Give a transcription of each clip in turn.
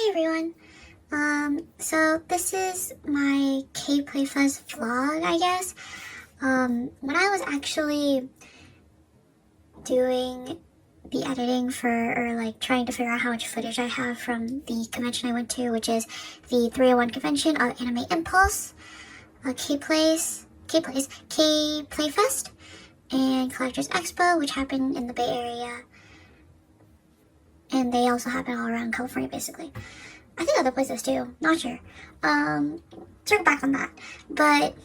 Hi everyone. So this is my K-Playfest vlog, I guess. When I was actually doing the editing trying to figure out how much footage I have from the convention I went to, which is the 301 convention of Anime Impulse, K-Playfest, and Collectors Expo, which happened in the Bay Area. And they also happen all around California, basically. I think other places too, not sure. Circle back on that. But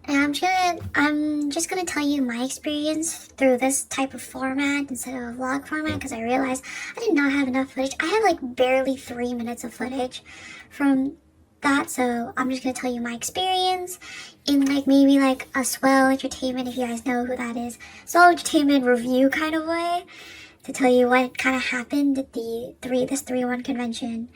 I'm just gonna tell you my experience through this type of format instead of a vlog format, because I realized I did not have enough footage. I had like barely 3 minutes of footage from that, so I'm just gonna tell you my experience in maybe a Swell Entertainment, if you guys know who that is, Swell Entertainment review kind of way, to tell you what kind of happened at this 301 convention.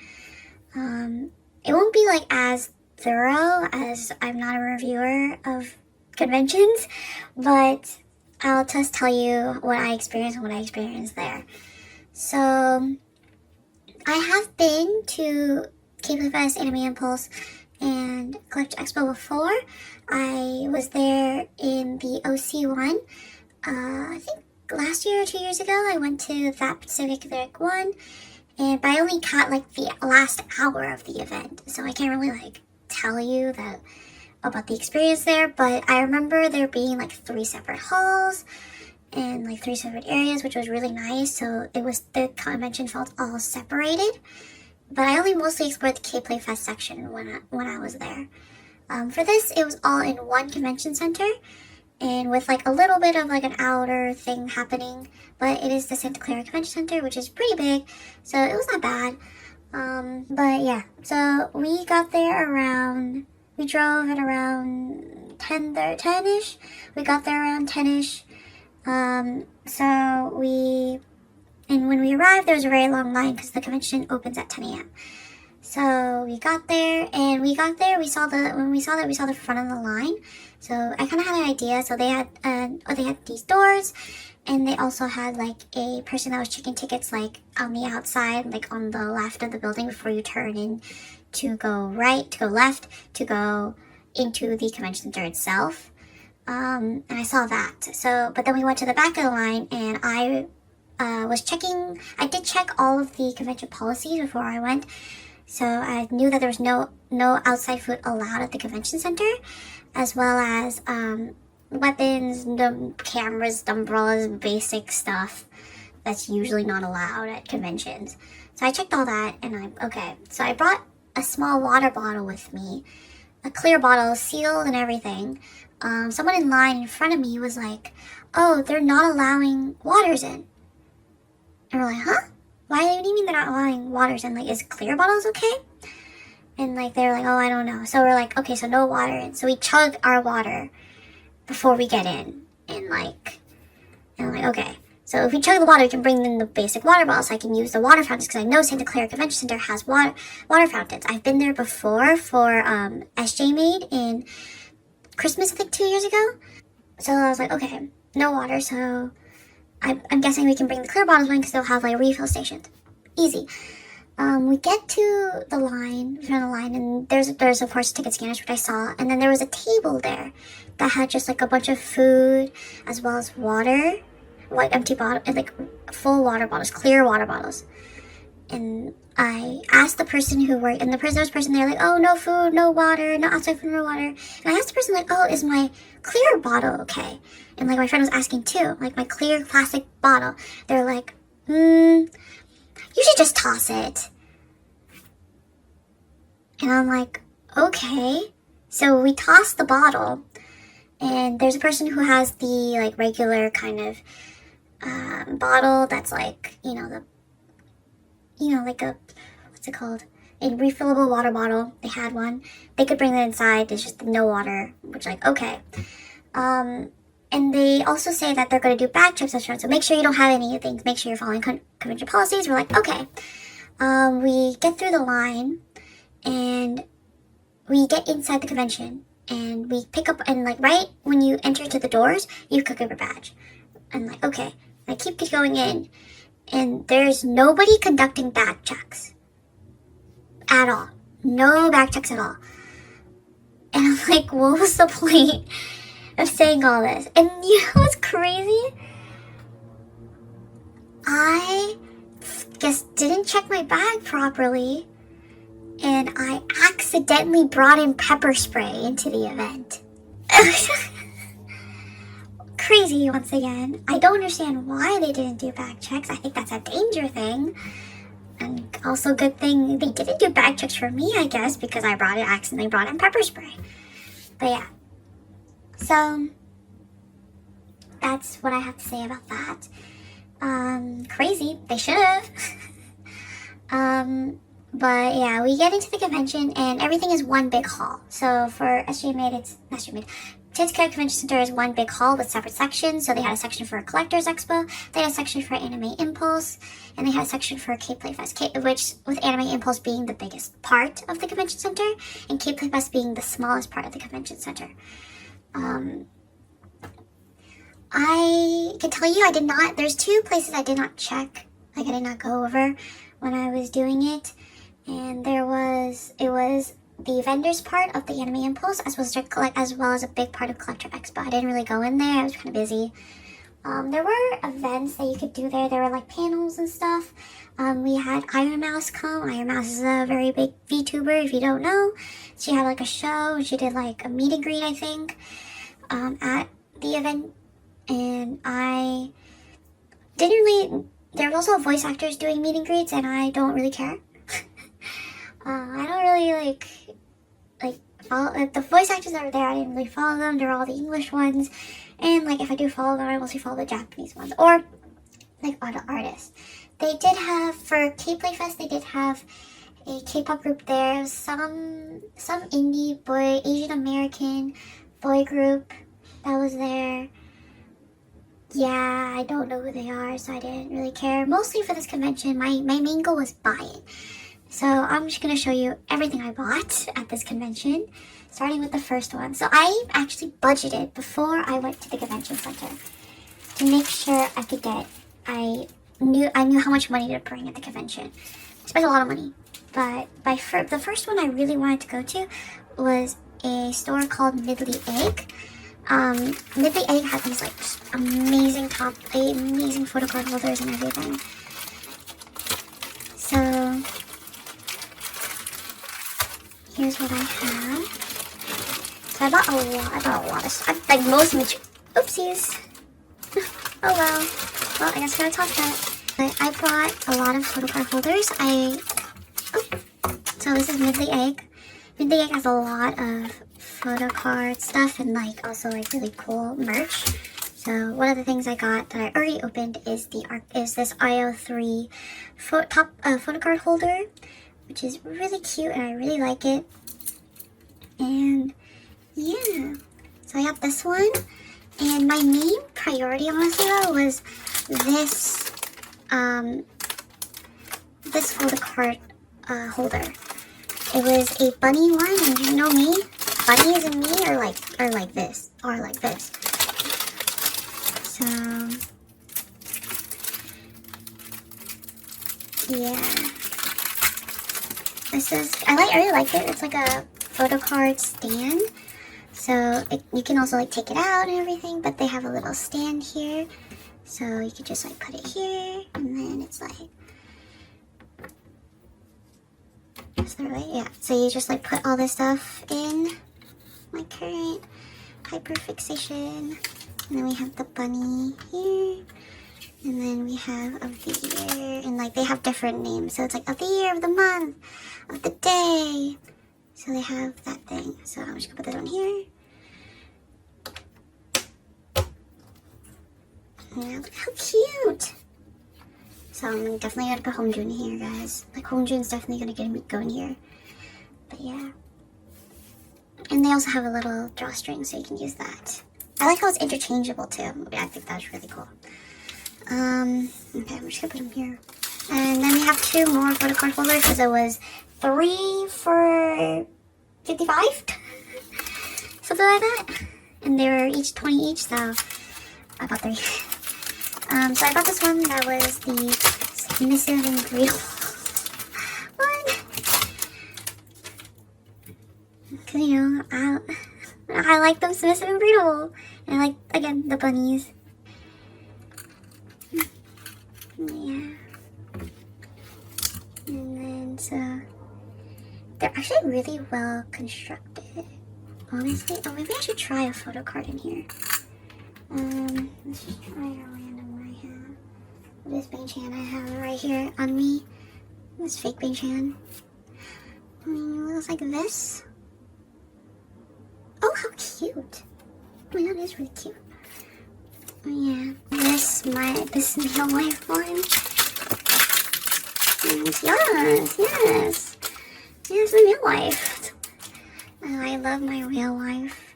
It won't be as thorough, as I'm not a reviewer of conventions, but I'll just tell you what I experienced there. So I have been to K-Playfest, Anime Impulse, and Collector Expo before. I was there in the OC one. I think last year or 2 years ago, I went to that specific one, but I only caught the last hour of the event, so I can't really tell you about the experience there. But I remember there being 3 separate halls and 3 separate areas, which was really nice. So the convention felt all separated, but I only mostly explored the K-Playfest section when I was there. For this, it was all in one convention center, and with a little bit of an outer thing happening, but it is the Santa Clara Convention Center, which is pretty big, so it was not bad. But yeah, so we got there we drove at around 10-ish. We got there around 10-ish. And when we arrived, there was a very long line because the convention opens at 10 a.m. So we got there, and we saw the front of the line. So I kind of had an idea. So they had these doors, and they also had a person that was checking tickets on the outside, on the left of the building before you turn in to go right, to go left, to go into the convention center itself. And I saw that. So, but then we went to the back of the line, and I did check all of the convention policies before I went. So I knew that there was no outside food allowed at the convention center, as well as weapons, cameras, umbrellas, basic stuff that's usually not allowed at conventions. So I checked all that, and So I brought a small water bottle with me, a clear bottle, sealed and everything. Someone in line in front of me was like, "Oh, they're not allowing waters in." And we're like, "Huh? Why do you mean they're not allowing waters in? Is clear bottles okay?" And they were like, "Oh, I don't know." So we're like, "Okay, so no water in." So we chug our water before we get in. And I'm like, okay. So if we chug the water, we can bring in the basic water bottles. So I can use the water fountains, because I know Santa Clara Convention Center has water fountains. I've been there before for SJ Made in Christmas, I think 2 years ago. So I was like, okay, no water, so I'm guessing we can bring the clear bottles in because they'll have refill stations. Easy. We get to the line, and there's of course ticket scanners, which I saw, and then there was a table there that had just a bunch of food as well as water, empty bottle, and full water bottles, clear water bottles. And I asked the person who worked, and there was a person there "Oh, no food, no water, no outside food, no water." And I asked the person "Oh, is my clear bottle okay?" And my friend was asking too, my clear plastic bottle. They're like, "You should just toss it." And I'm like, okay. So we toss the bottle, and there's a person who has the regular kind of bottle that's what's it called? A refillable water bottle. They had one. They could bring it inside. There's just no water, which okay. And they also say that they're going to do bag trips restaurants. So make sure you don't have any things. Make sure you're following convention policies. We're like, okay. We get through the line, and we get inside the convention, and we pick up, and right when you enter to the doors, you pick up your badge. And okay. I keep going in, and there's nobody conducting bag checks. at all. No back checks at all. And I'm like, what was the point of saying all this? And you know what's crazy? I just didn't check my bag properly, and I accidentally brought in pepper spray into the event. Crazy once again. I don't understand why they didn't do bag checks. I think that's a danger thing. And also good thing they didn't do bag checks for me, I guess, because I accidentally brought in pepper spray. But yeah. So that's what I have to say about that. Crazy. They should have. But yeah, we get into the convention and everything is one big hall. So for Tinsco Convention Center is one big hall with separate sections. So they had a section for Collectors Expo, they had a section for Anime Impulse, and they had a section for K-Play Fest, which with Anime Impulse being the biggest part of the convention center, and K-Play Fest being the smallest part of the convention center. I can tell you there's two places I did not check, like I did not go over when I was doing it. And it was the vendors part of the Anime Impulse, as well as a big part of Collector Expo. I didn't really go in there, I was kind of busy. There were events that you could do there. There were like panels and stuff. We had Iron Mouse come. Iron Mouse is a very big VTuber, if you don't know. She had like a show. She did like a meet and greet, I think, at the event. And I didn't really... There was also voice actors doing meet and greets, and I don't really care. I don't really follow the voice actors that were there. I didn't really follow them. They're all the English ones, and like if I do follow them, I mostly follow the Japanese ones or like other artists. They did have for K-Play Fest. They did have a K-pop group there. Some indie boy, Asian American boy group that was there. Yeah, I don't know who they are, so I didn't really care. Mostly for this convention, my main goal was buying. So I'm just going to show you everything I bought at this convention, starting with the first one. So I actually budgeted before I went to the convention center to make sure I could get, I knew how much money to bring at the convention. I spent a lot of money, but the first one I really wanted to go to was a store called Midley Egg. Midley Egg had these like amazing photo card holders and everything. So here's what I have. So I bought a lot of stuff. Like most oopsies. Oh well. Well, I guess I'm gonna toss that. But I bought a lot of photo card holders. So this is Midley Egg. Midley Egg has a lot of photo card stuff and like also like really cool merch. So one of the things I got that I already opened is this IO3 photo card holder, which is really cute and I really like it. And yeah, so I got this one. And my main priority, honestly, though, was this this photo card holder. It was a bunny one, and you know me, bunnies and me are like this. So yeah, this is I really like it. It's like a photo card stand. So you can also like take it out and everything, but they have a little stand here. So you could just like put it here, and then it's like, is that right? Yeah. So you just like put all this stuff in my current hyperfixation. And then we have the bunny here. And then we have of the year. And like they have different names. So it's like of the year, of the month, of the day. So they have that thing. So I'm just gonna put this on here. Yeah, look how cute. So I'm definitely gonna put Hongjun here, guys. Like Hongjun's definitely gonna go in here. But yeah. And they also have a little drawstring, so you can use that. I like how it's interchangeable too. I think that's really cool. Okay, I'm just gonna put them here. And then we have 2 more photo card holders because it was 3 for 55, something like that. And they were each 20 each, so I bought 3. So I bought this one that was the missing ingredient one. I like them submissive and breedable. And I like, again, the bunnies. Yeah. And then, so, they're actually really well constructed, honestly. Oh, maybe I should try a photo card in here. Let's just try a random one I have. This Banchan I have right here on me. This fake Banchan. It looks like this. Oh, how cute. Oh my god, it's really cute. Oh yeah. This male life one. Yes. Yes, my real life. I love my real life.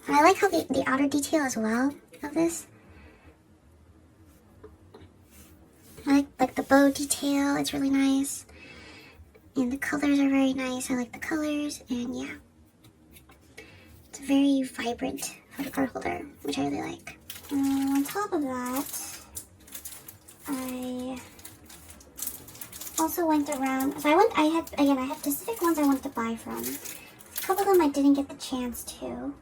I like how the outer detail as well of this. I like the bow detail, it's really nice. And the colors are very nice, I like the colors, and yeah. It's a very vibrant photo card holder, which I really like. On top of that, I also went around, so I had specific ones I wanted to buy from. A couple of them I didn't get the chance to,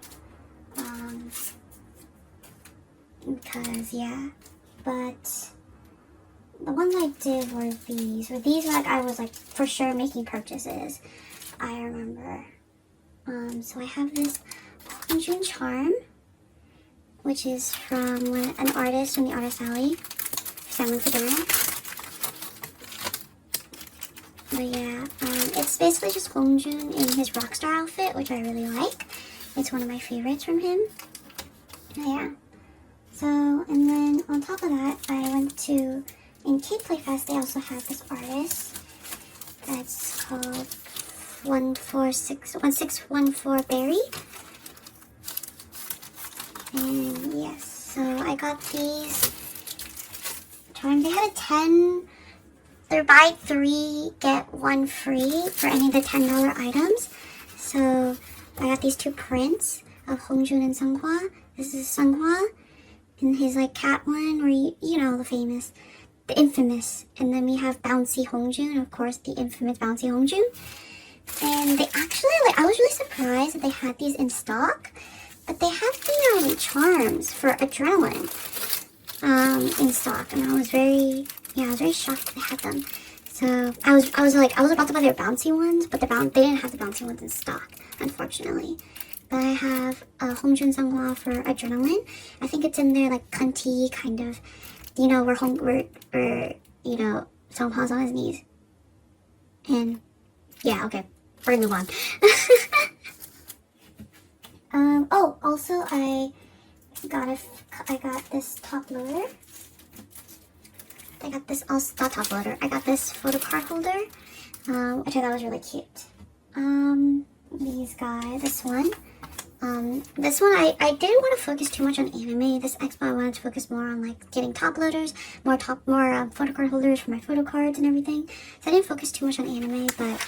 because yeah, but the ones I did were these. So these were like, I was like for sure making purchases, I remember. So I have this Hongjun charm, which is from an artist from the Artist Alley, Salmon for Dinner. But yeah, it's basically just Hongjun in his rockstar outfit, which I really like. It's one of my favorites from him. Yeah. So, and then on top of that, I went to, in Cake Playfest, they also have this artist that's called 1614 Berry. And yes, so I got these charms. They had a 10, they're buy 3, get 1 free for any of the $10 items. So I got these 2 prints of Hongjun and Seonghwa. This is Seonghwa in his like cat one, where you know, the infamous. And then we have Bouncy Hongjun, of course, the infamous Bouncy Hongjun. And they actually, like, I was really surprised that they had these in stock. But they have the charms for Adrenaline in stock, and I was very shocked that they had them. So I was about to buy their bouncy ones, but they didn't have the bouncy ones in stock, unfortunately. But I have Hongjun Seonghwa for Adrenaline. I think it's in their like cunty kind of, you know, where Seonghwa's on his knees. And yeah, okay, we're gonna move on. Oh, also I got this top loader. I got this also not top loader. I got this photo card holder, which I thought was really cute. These guys, this one I didn't want to focus too much on anime. This expo I wanted to focus more on like getting top loaders, more photo card holders for my photo cards and everything. So I didn't focus too much on anime, but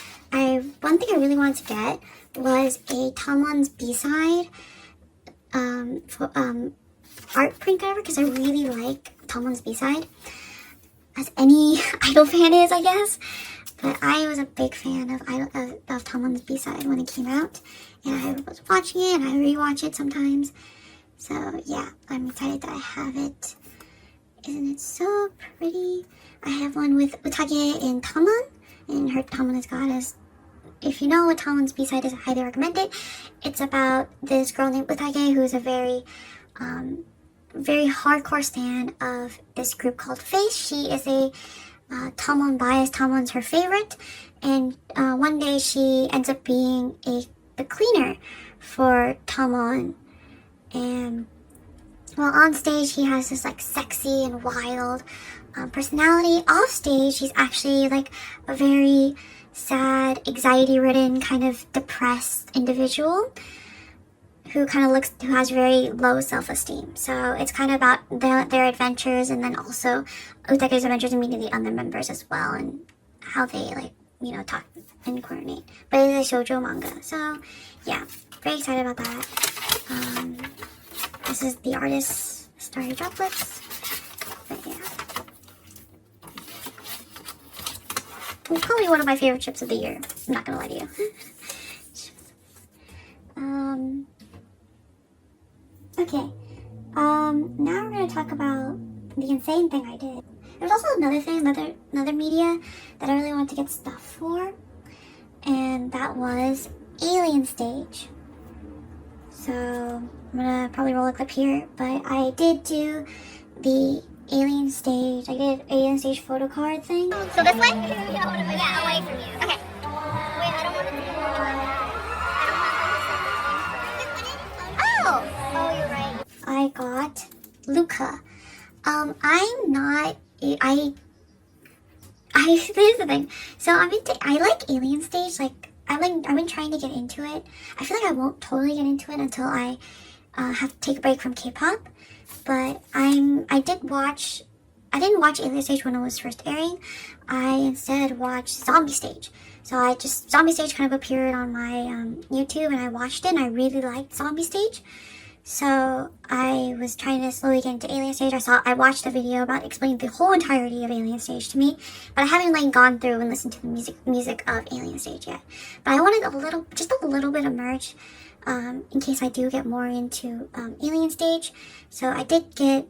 one thing I really wanted to get was a Tamon's B-side art print cover, because I really like Tamon's B-side, as any idol fan is, I guess. But I was a big fan of Tamon's B-side when it came out, and I was watching it, and I rewatch it sometimes. So yeah, I'm excited that I have it. Isn't it so pretty? I have one with Utage and Tamon, and her Tamon is goddess. If you know what Tamon's B-side is, I highly recommend it. It's about this girl named Utage, who is a very hardcore stan of this group called Face. She is a Tamon bias. Tamon's her favorite, and one day she ends up being the cleaner for Tamon. And while on stage, he has this like sexy and wild personality. Off stage, he's actually like a very sad, anxiety-ridden, kind of depressed individual who has very low self-esteem. So it's kind of about their adventures, and then also Utage's adventures and meeting the other members as well, and how they talk and coordinate. But it's a shoujo manga, so yeah, very excited about that. This is the artist's Starry Droplets. But yeah, it's probably one of my favorite chips of the year. I'm not gonna lie to you. Okay, now we're gonna talk about the insane thing I did. There's also another thing, another media that I really wanted to get stuff for, and that was Alien Stage. So I'm gonna probably roll a clip here, but I did do the Alien Stage. I did Alien Stage photo card thing. So this way? Yeah, away from you. Okay. Wait, I don't want to. Oh, you're right. I got Luca. I'm not. This is the thing. So I like Alien Stage. Like I've been trying to get into it. I feel like I won't totally get into it until I have to take a break from K-pop. But I didn't watch Alien Stage when it was first airing. I instead watched Zombie Stage. So Zombie Stage kind of appeared on my YouTube, and I watched it, and I really liked Zombie Stage. So I was trying to slowly get into Alien Stage. I watched a video about explaining the whole entirety of Alien Stage to me, but I haven't gone through and listened to the music of Alien Stage yet. But I wanted just a little bit of merch, in case I do get more into Alien Stage. So I did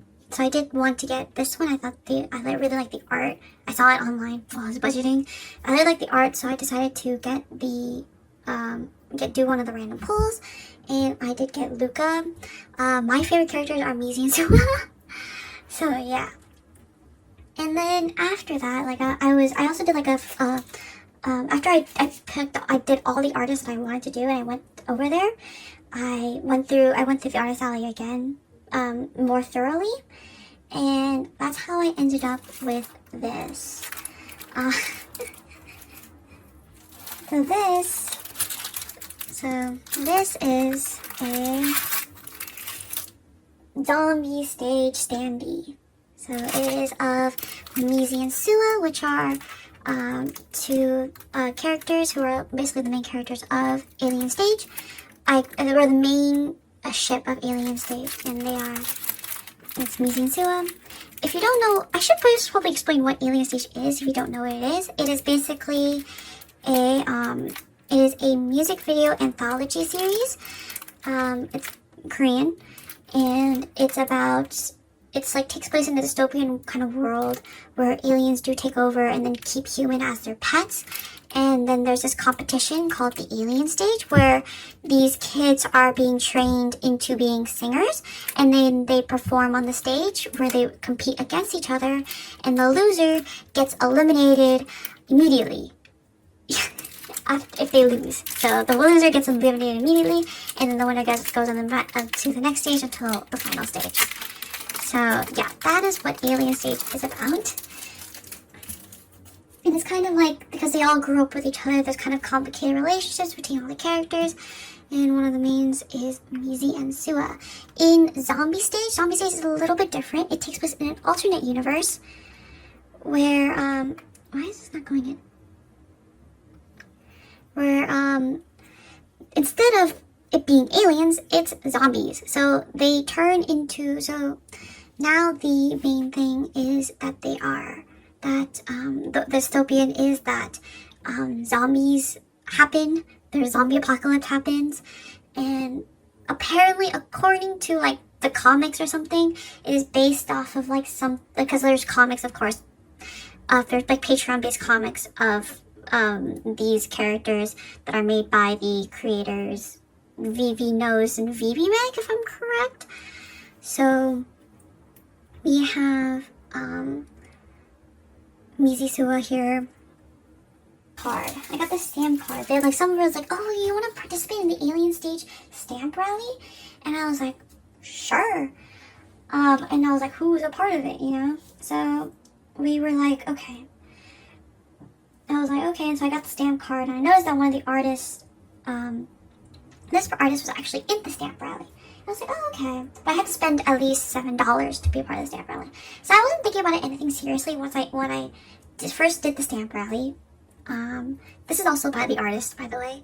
want to get this one. I really like the art. I saw it online while I was budgeting. I really like the art, so I decided to get do one of the random pulls, and I did get Luca. My favorite characters are Mizi and Suwa. So yeah. And then after that, I also did after I did all the artists that I wanted to do, and I went over there. I went through the artist alley again, more thoroughly, and that's how I ended up with this. So this is a Zombie Stage standee. So it is of Mizi and Suwa, which are two characters who are basically the main characters of Alien Stage. They were the main ship of Alien Stage, and it's Mizi and Suwa. If you don't know, I should probably explain what Alien Stage is if you don't know what it is basically it is a music video anthology series. It's Korean, and takes place in a dystopian kind of world where aliens do take over and then keep human as their pets. And then there's this competition called the Alien Stage, where these kids are being trained into being singers, and then they perform on the stage where they compete against each other, and the loser gets eliminated immediately if they lose. So the loser gets eliminated immediately, and then the winner goes on to the next stage until the final stage. So yeah, that is what Alien Stage is about. And it's kind of like, because they all grew up with each other, there's kind of complicated relationships between all the characters. And one of the mains is Mizi and Suwa. In Zombie Stage is a little bit different. It takes place in an alternate universe where, why is this not going in? Where, instead of it being aliens, it's zombies. So they turn into, so now the main thing is that the dystopian is that zombies happen, there's zombie apocalypse happens, and apparently according to the comics or something, it is based off of because there's comics, of course, there's Patreon based comics of these characters that are made by the creators VV Nose and VB Meg, if I'm correct. So we have Mizi Suwa here. Card. I got the stamp card. Someone was like, oh, you want to participate in the Alien Stage stamp rally? And I was like, sure. And I was like, who's a part of it, you know? So we were like, okay. And I was like, okay. And so I got the stamp card, and I noticed that one of the artists, this artist was actually in the stamp rally. I was like, oh, okay. But I had to spend at least $7 to be a part of the stamp rally. So I wasn't thinking about it anything seriously when I first did the stamp rally. This is also by the artist, by the way.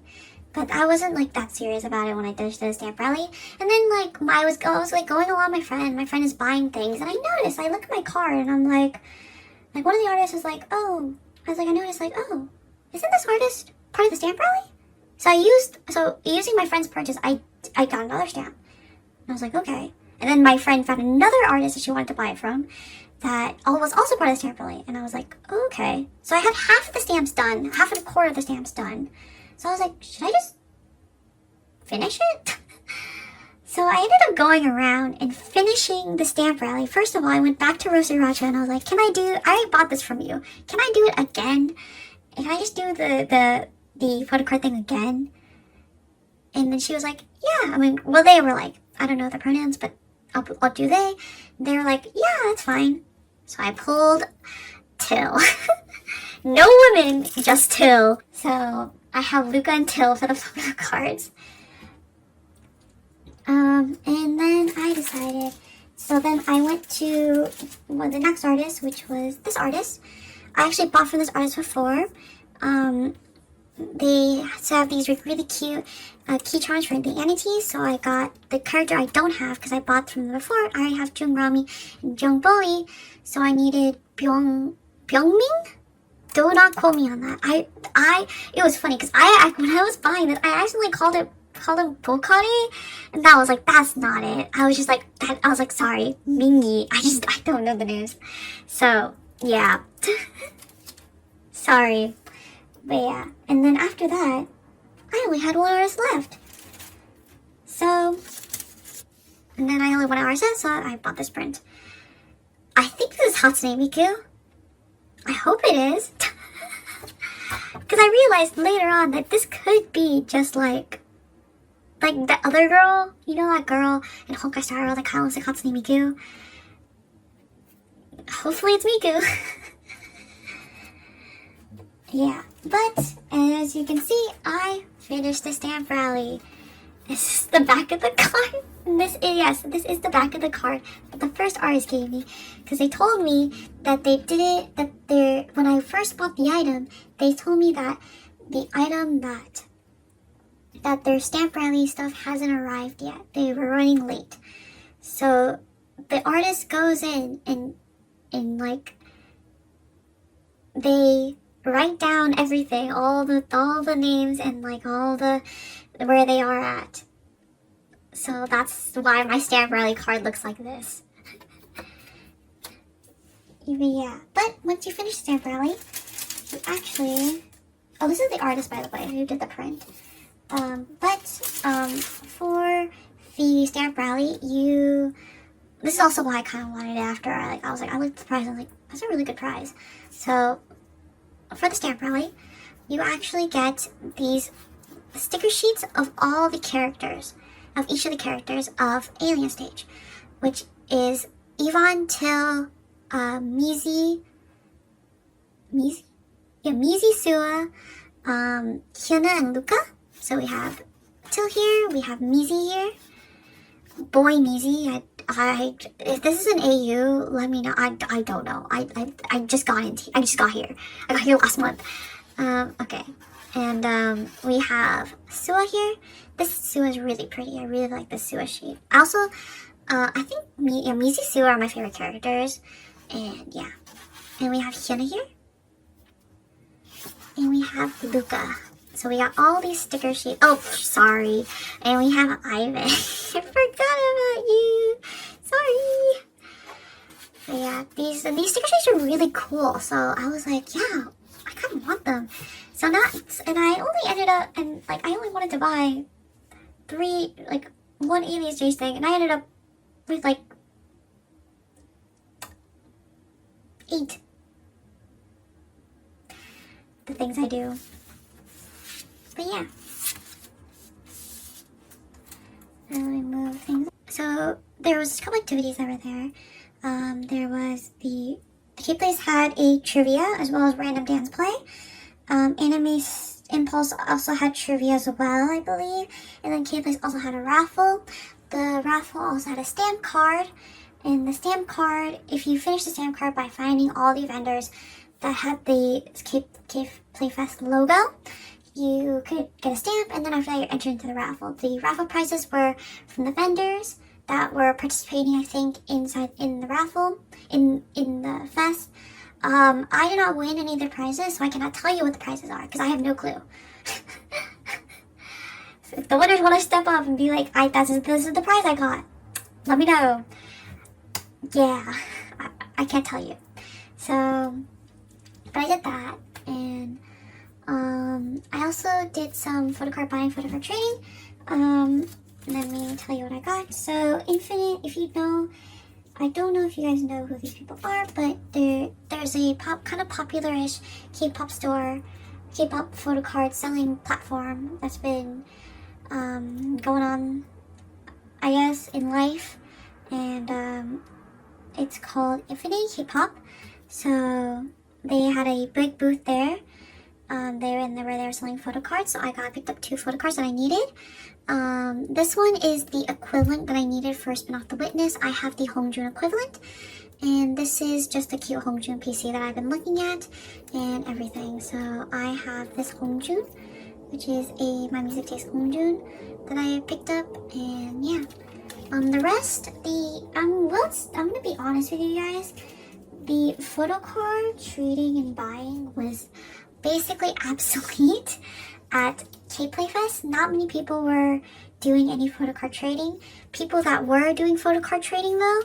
But I wasn't that serious about it when I did the stamp rally. And then I was going along with my friend. My friend is buying things, and I noticed. I look at my card, and I'm like one of the artists was like, oh. I noticed oh, isn't this artist part of the stamp rally? So using my friend's purchase, I got another stamp. I was like, okay. And then my friend found another artist that she wanted to buy it from that was also part of the stamp rally. And I was like, okay. So I had half of the stamps done, half of the quarter of the stamps done. So I was like, should I just finish it? So I ended up going around and finishing the stamp rally. First of all, I went back to Rosie Raja and I was like, I already bought this from you. Can I do it again? Can I just do the photo card thing again? And then she was like, yeah. I mean, well, they were like, I don't know the pronouns, but I'll do they. They were like, yeah, that's fine. So I pulled Till. No women, just Till. So I have Luca and Till for the photo cards. And then I decided, so then I went to the next artist, which was this artist. I actually bought from this artist before. They have these really cute key charms for the ateez, so I got the character I don't have because I bought from them before. I already have Jungrami and Jongboli, so I needed Byungming? Do not quote me on that. It was funny because when I was buying this, I accidentally called him Bokari, and that was like, that's not it. I was just like, sorry, Mingi. I don't know the names. So, yeah. Sorry. But yeah. And then after that, I only had one artist left. So, and then I only one artist left, so I bought this print. I think this is Hatsune Miku. I hope it is. Because I realized later on that this could be just like the other girl, you know, that girl in Honkai Star Rail that kind of looks like Hatsune Miku. Hopefully it's Miku. Yeah, but as you can see, I finished the stamp rally. This is the back of the card. This is the back of the card that the first artist gave me, because they told me that when I first bought the item, they told me that the item that their stamp rally stuff hasn't arrived yet. They were running late. So the artist goes in and like they write down everything, all the names and like all the where they are at. So that's why my stamp rally card looks like this. Yeah, but once you finish stamp rally, you actually, oh, this is the artist, by the way, who did the print. For the stamp rally, this is also why I kind of wanted it after. I looked at the prize, I was like, that's a really good prize. So for the stamp rally, you actually get these sticker sheets of all the characters, of each of the characters of Alien Stage, which is Yvonne, Till, Mizi, Sua, Hyuna, and Luca. So we have Till here, we have Mizi here. Boy Mizi, if this is an AU, let me know. I don't know. I just got here. I got here last month. Okay. And we have Sua here. This Sua is really pretty. I really like this Sua sheet. Also, I think Mizi, Sua are my favorite characters. And yeah. And we have Hyuna here. And we have Luca. So we got all these sticker sheets. Oh, sorry. And we have Ivan. I forgot about you. Sorry. But yeah, these sticker sheets are really cool. So I was like, yeah, I kind of want them. So I only ended up, and like, I only wanted to buy one Alien Stage thing, and I ended up with like 8. The things I do. But yeah. Let me move things. So there was a couple activities that were there. There was the K-Place had a trivia as well as random dance play. Anime Impulse also had trivia as well, I believe. And then K-Place also had a raffle. The raffle also had a stamp card. And the stamp card, if you finish the stamp card by finding all the vendors that had the K-Playfest logo, you could get a stamp, and then after that, you're entered into the raffle. The raffle prizes were from the vendors that were participating, I think, in the raffle, in the fest. I did not win any of the prizes, so I cannot tell you what the prizes are, because I have no clue. So if the winners want to step up and be like, this is the prize I got, let me know. Yeah, I can't tell you. So, but I did that, and I also did some photocard buying, photocard trading. Let me tell you what I got. So, Infinite, if you know, I don't know if you guys know who these people are, but there's a kind of popular-ish K-pop store, K-pop photocard selling platform that's been going on, I guess, in life, and it's called Infinite K-pop. So they had a big booth there. Where they were selling photocards, so I picked up 2 photocards that I needed. This one is the equivalent that I needed for Spin Off the Witness. I have the Hongjoong equivalent, and this is just a cute Hongjoong PC that I've been looking at and everything. So I have this Hongjoong, which is a My Music Taste Hongjoong that I picked up, and yeah. The rest, I'm gonna be honest with you guys. The photocard trading and buying was basically obsolete at K-Playfest. Not many people were doing any photocard trading. People that were doing photocard trading though,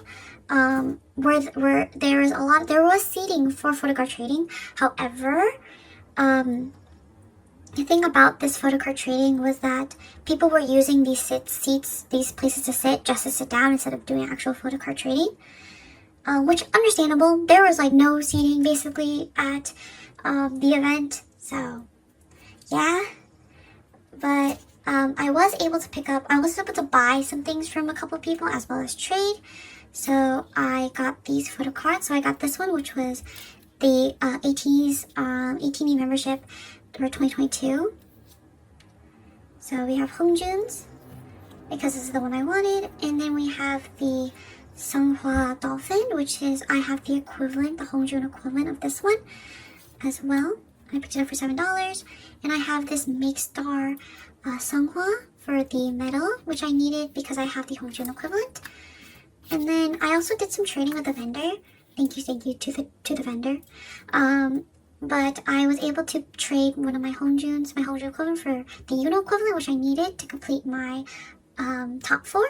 there was seating for photocard trading. However, the thing about this photocard trading was that people were using these seats, these places to sit, just to sit down instead of doing actual photocard trading. Which understandable. There was like no seating basically at the event, so yeah. But I was able to buy some things from a couple of people as well as trade. So I got these photo cards. So I got this one, which was the ateez ATINY membership for 2022. So we have Hongjoong's because this is the one I wanted, and then we have the Seonghwa dolphin, which is I have the equivalent, the Hongjoong equivalent of this one as well. I picked it up for $7, and I have this Make Star Seonghwa for the medal, which I needed because I have the Hongjoong equivalent. And then I also did some trading with the vendor. Thank you to the vendor. But I was able to trade one of my Hongjoong equivalent for the Yuno equivalent, which I needed to complete my top 4.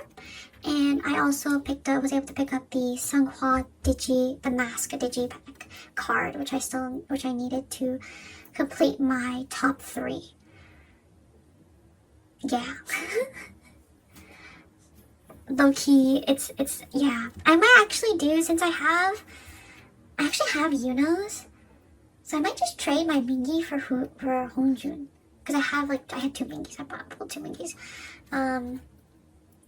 And I also was able to pick up the Seonghwa the mask digipack card, which I needed to complete my top 3. Yeah. Low key, it's yeah. I might actually do, since I actually have Yunos, so I might just trade my Mingi for Hongjoong, because I have 2 Mingis. I bought 2 Mingis.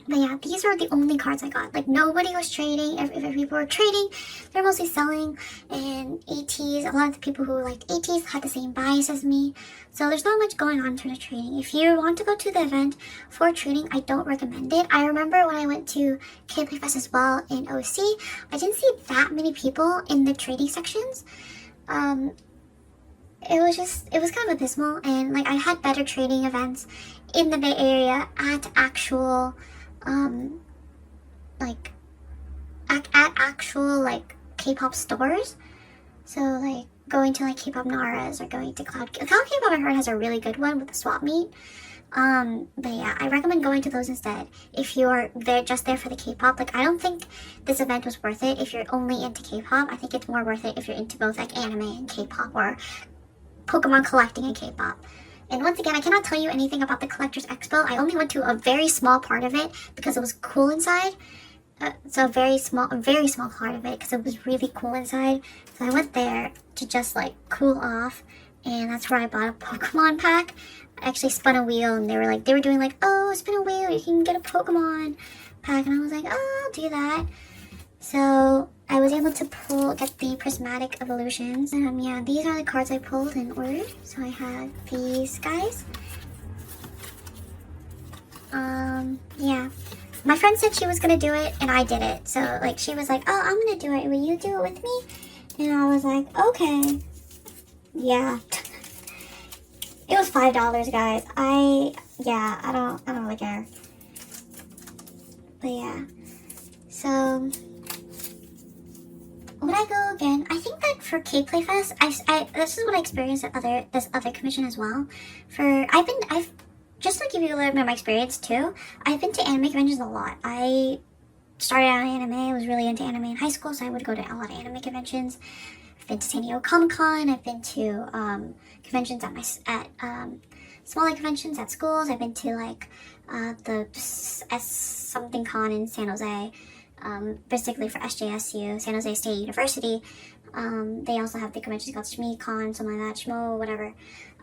But yeah, these are the only cards I got. Like, nobody was trading. If people were trading, they're mostly selling. And ateez, a lot of the people who liked ateez had the same bias as me. So there's not much going on in terms of trading. If you want to go to the event for trading, I don't recommend it. I remember when I went to K-Playfest as well in OC, I didn't see that many people in the trading sections. It was kind of abysmal. And I had better trading events in the Bay Area at actual K-pop stores. So going to K-pop Nara's or going to Cloud K-pop, I heard, has a really good one with the swap meet. But yeah, I recommend going to those instead if you're just there for the K-pop. I don't think this event was worth it if you're only into K-pop. I think it's more worth it if you're into both anime and K-pop, or Pokemon collecting and K-pop. And once again, I cannot tell you anything about the Collectors Expo. I only went to a very small part of it because it was cool inside. So a very small part of it because it was really cool inside. So I went there to just cool off, and that's where I bought a Pokemon pack. I actually spun a wheel, and they were doing oh, spin a wheel, you can get a Pokemon pack, and I was like, oh, I'll do that. So I was able to get the Prismatic Evolutions. Yeah, these are the cards I pulled and ordered. So I have these guys. Yeah. My friend said she was gonna do it, and I did it. So she was like, oh, I'm gonna do it. Will you do it with me? And I was like, okay. Yeah. It was $5, guys. I don't really care. But yeah. So would I go again? I think that for K-Playfest, this is what I experienced at this other commission as well. I've just to give you a little bit of my experience too. I've been to anime conventions a lot. I started out in anime. I was really into anime in high school, so I would go to a lot of anime conventions. I've been to San Diego Comic-Con. I've been to conventions at smaller conventions at schools. I've been to like the something con in San Jose, particularly for SJSU, San Jose State University. They also have the conventions called ShmiCon, something like that, Shmo, whatever.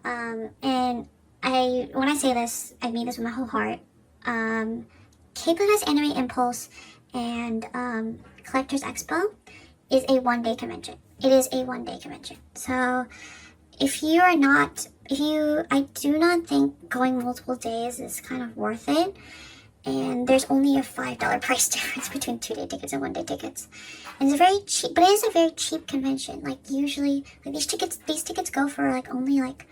And when I say this, I mean this with my whole heart. K-Pop Anime Impulse and Collectors Expo is a one-day convention. It is a one-day convention. So I do not think going multiple days is kind of worth it. And there's only a $5 price difference between 2-day tickets and 1-day tickets. And it's very cheap, but it is a very cheap convention. Like usually, like these tickets go for like only like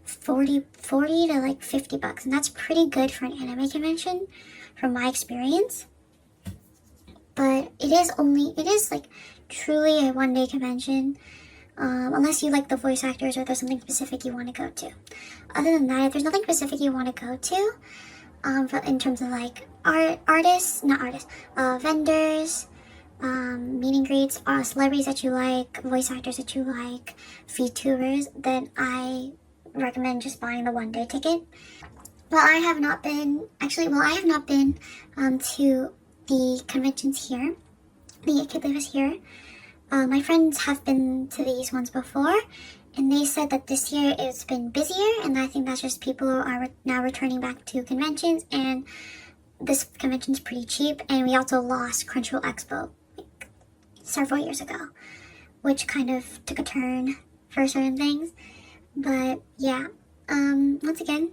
40 to like $50, and that's pretty good for an anime convention, from my experience. But it is like truly a one-day convention, unless you like the voice actors or there's something specific you want to go to. Other than that, if there's nothing specific you want to go to, in terms of like vendors, meet and greets, celebrities that you like, voice actors that you like, VTubers, then I recommend just buying the one-day ticket. Well, I have not been to the conventions here, the K-Pop here. My friends have been to these ones before, and they said that this year it's been busier, and I think that's just people are now returning back to conventions, and this convention's pretty cheap. And we also lost Crunchyroll Expo like several years ago, which kind of took a turn for certain things. But yeah, once again,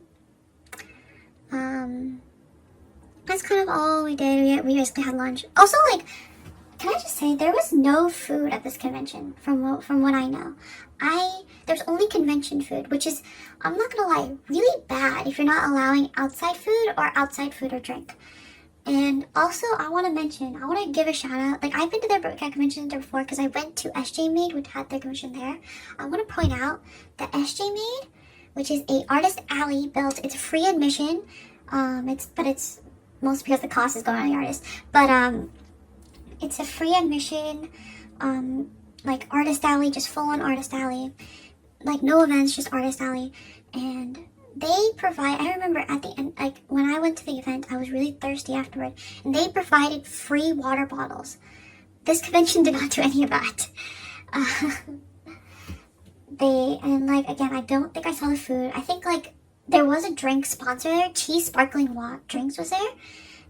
that's kind of all we did. We basically had lunch. Also, like, can I just say, there was no food at this convention from what I know. There's only convention food, which is, I'm not gonna lie, really bad if you're not allowing outside food or drink. And also, I want to give a shout out. Like, I've been to their convention center before because I went to SJ Made, which had their convention there. I want to point out that SJ Made, which is a artist alley built, it's free admission. It's mostly because the cost is going on the artist. But it's a free admission, like artist alley, just full on artist alley. Like no events, just artist alley. And they provide, I remember at the end, like when I went to the event, I was really thirsty afterward, and they provided free water bottles. This convention did not do any of that. Again, I don't think I saw the food. I think like there was a drink sponsor there. Cheese sparkling drinks was there.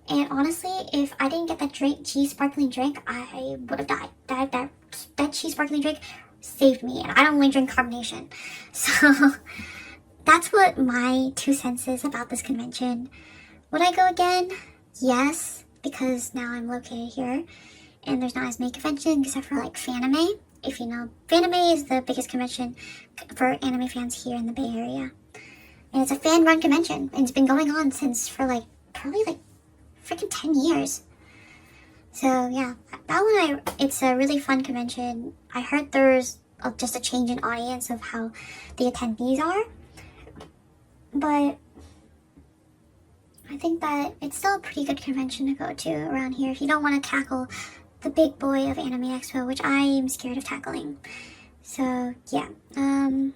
And honestly, if I didn't get that cheese sparkling drink, I would have died. That cheese sparkling drink saved me, and I don't only drink carbonation. So that's what my 2 cents is about this convention. Would I go again? Yes, because now I'm located here, and there's not as many conventions except for like Fanime. If you know, Fanime is the biggest convention for anime fans here in the Bay Area. And it's a fan-run convention, and it's been going on for probably freaking 10 years. So yeah, that one, it's a really fun convention. I heard there's just a change in audience of how the attendees are. But I think that it's still a pretty good convention to go to around here if you don't want to tackle the big boy of Anime Expo, which I am scared of tackling. So yeah, I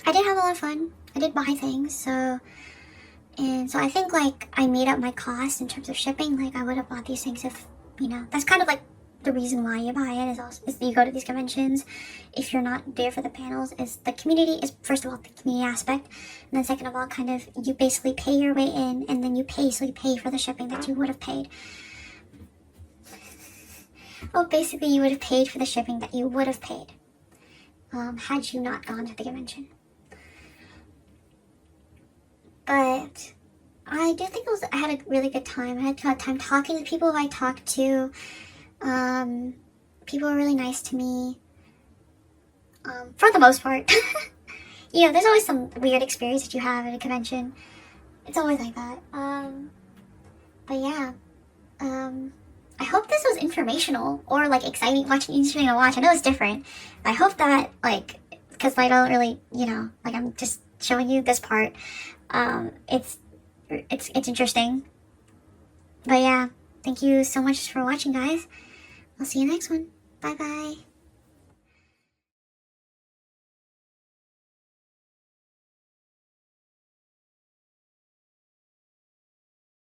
did have a lot of fun. I did buy things, so I think like I made up my cost in terms of shipping. Like I would have bought these things if, that's kind of like the reason why you buy it is you go to these conventions. If you're not there for the panels, is the community, is first of all the community aspect, and then second of all, kind of you basically pay your way in, and then you pay for the shipping that you would have paid. Well, basically you would have paid for the shipping that you would have paid had you not gone to the convention. But I do think I had a really good time. I had a good time talking to people I talked to. People were really nice to me. For the most part. There's always some weird experience that you have at a convention. It's always like that. But yeah. I hope this was informational or like exciting, interesting to watch. I know it's different. I hope that because I don't really, I'm just showing you this part. It's interesting. But yeah, thank you so much for watching, guys. I'll see you next one. Bye bye.